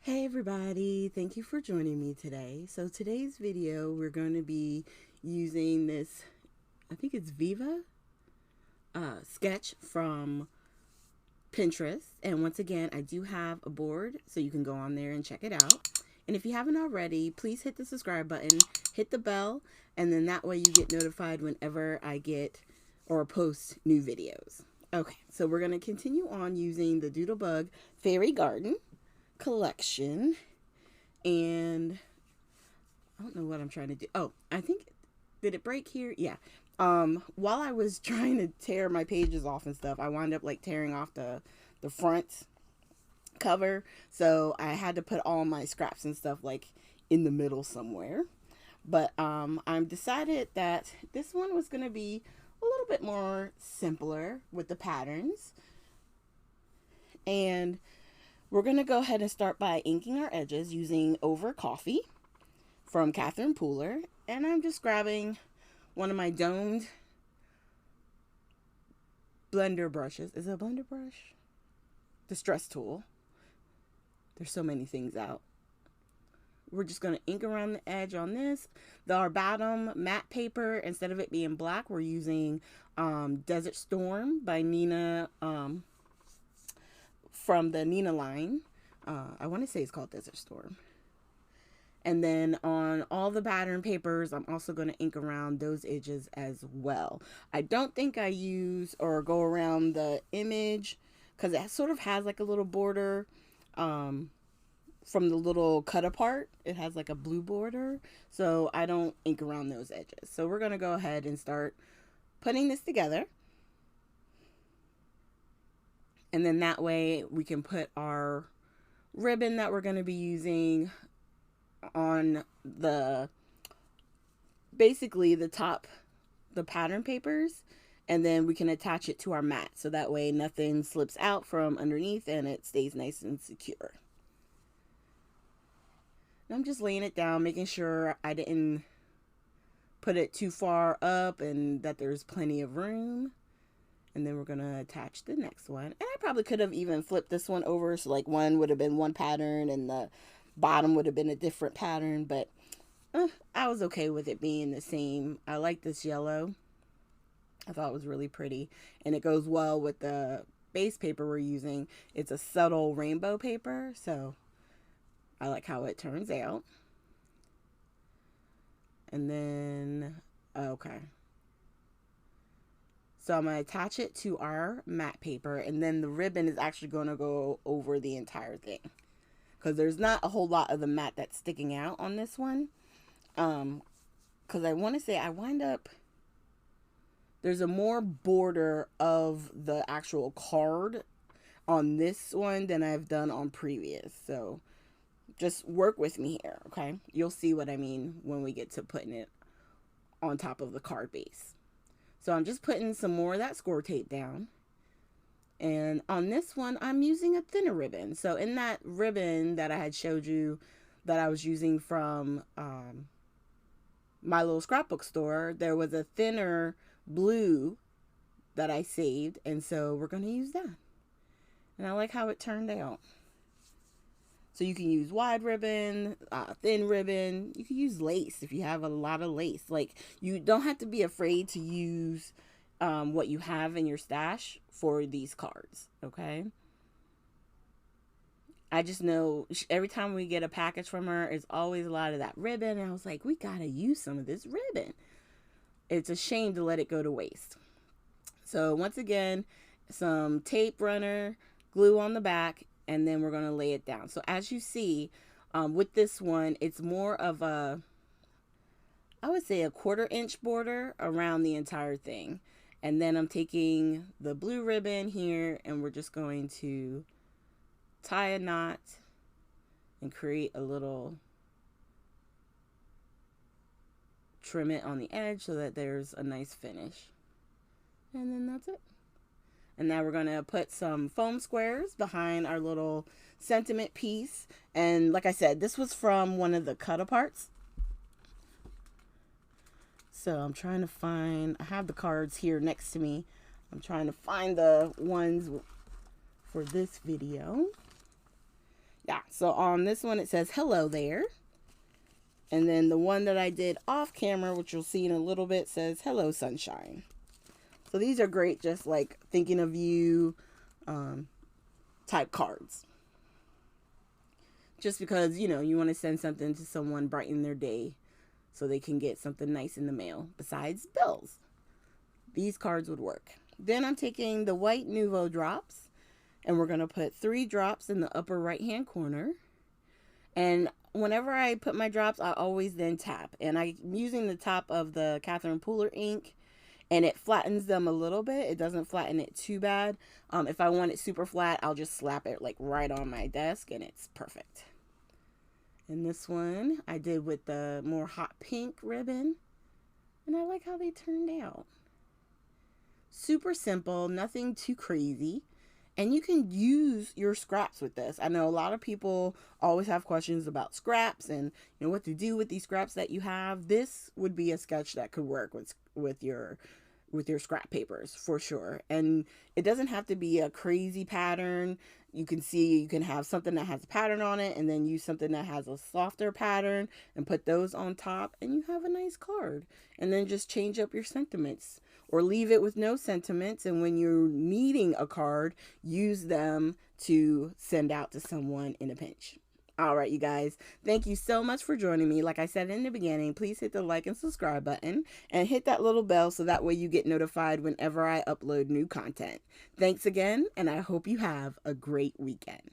Hey everybody, thank you for joining me today. So today's video we're going to be using this, I think it's Viva sketch from Pinterest. And once again, I do have a board so you can go on there and check it out. And if you haven't already, please hit the subscribe button, hit the bell, and then that way you get notified whenever I get or post new videos. Okay, so we're going to continue on using the Doodlebug Fairy Garden collection, and I don't know what I'm trying to do. Oh, I think, did it break here? Yeah. While I was trying to tear my pages off and stuff, I wound up like tearing off the front cover, so I had to put all my scraps and stuff like in the middle somewhere. But I'm decided that this one was gonna be a little bit more simpler with the patterns, and we're going to go ahead and start by inking our edges using Over Coffee from Catherine Pooler. And I'm just grabbing one of my domed blender brushes. Is it a blender brush? Distress tool. There's so many things out. We're just going to ink around the edge on this. Our bottom matte paper, instead of it being black, we're using Desert Storm by Nina, from the Nina line. I want to say it's called Desert Storm. And then on all the pattern papers, I'm also going to ink around those edges as well. I don't think I use or go around the image because it sort of has like a little border from the little cut apart. It has like a blue border. So I don't ink around those edges. So we're going to go ahead and start putting this together. And then that way we can put our ribbon that we're going to be using on basically the top, the pattern papers, and then we can attach it to our mat so that way nothing slips out from underneath and it stays nice and secure. And I'm just laying it down, making sure I didn't put it too far up and that there's plenty of room. And then we're going to attach the next one. And I probably could have even flipped this one over. So like one would have been one pattern and the bottom would have been a different pattern. But I was okay with it being the same. I like this yellow. I thought it was really pretty. And it goes well with the base paper we're using. It's a subtle rainbow paper. So I like how it turns out. And then, okay. So I'm going to attach it to our matte paper, and then the ribbon is actually going to go over the entire thing because there's not a whole lot of the matte that's sticking out on this one. Because I want to say I wind up, there's a more border of the actual card on this one than I've done on previous. So just work with me here, okay? You'll see what I mean when we get to putting it on top of the card base. So I'm just putting some more of that score tape down. And on this one, I'm using a thinner ribbon. So in that ribbon that I had showed you that I was using from my little scrapbook store, there was a thinner blue that I saved. And so we're going to use that. And I like how it turned out. So you can use wide ribbon, thin ribbon. You can use lace if you have a lot of lace. Like, you don't have to be afraid to use what you have in your stash for these cards, okay? I just know every time we get a package from her, it's always a lot of that ribbon. And I was like, we got to use some of this ribbon. It's a shame to let it go to waste. So once again, some tape runner, glue on the back, and then we're going to lay it down. So as you see, with this one, it's more of a, I would say a 1/4 inch border around the entire thing. And then I'm taking the blue ribbon here and we're just going to tie a knot and create a little trim it on the edge so that there's a nice finish. And then that's it. And now we're going to put some foam squares behind our little sentiment piece. And like I said, this was from one of the cut aparts. So I'm trying to find, I have the cards here next to me. I'm trying to find the ones for this video. Yeah, So on this one, it says, hello there. And then the one that I did off camera, which you'll see in a little bit, says, hello, sunshine. So these are great, just like thinking of you type cards. Just because, you know, you want to send something to someone, brighten their day so they can get something nice in the mail besides bills. These cards would work. Then I'm taking the white Nuvo drops, and we're going to put 3 drops in the upper right hand corner. And whenever I put my drops, I always then tap. And I'm using the top of the Catherine Pooler ink, and it flattens them a little bit. It doesn't flatten it too bad. If I want it super flat, I'll just slap it like right on my desk, and it's perfect. And this one I did with the more hot pink ribbon, and I like how they turned out. Super simple, nothing too crazy. And you can use your scraps with this. I know a lot of people always have questions about scraps and, you know, what to do with these scraps that you have. This would be a sketch that could work with your scrap papers for sure. And it doesn't have to be a crazy pattern. You can see you can have something that has a pattern on it and then use something that has a softer pattern and put those on top, and you have a nice card. And then just change up your sentiments or leave it with no sentiments, and when you're needing a card, use them to send out to someone in a pinch. All right, you guys, thank you so much for joining me. Like I said in the beginning, please hit the like and subscribe button and hit that little bell so that way you get notified whenever I upload new content. Thanks again, and I hope you have a great weekend.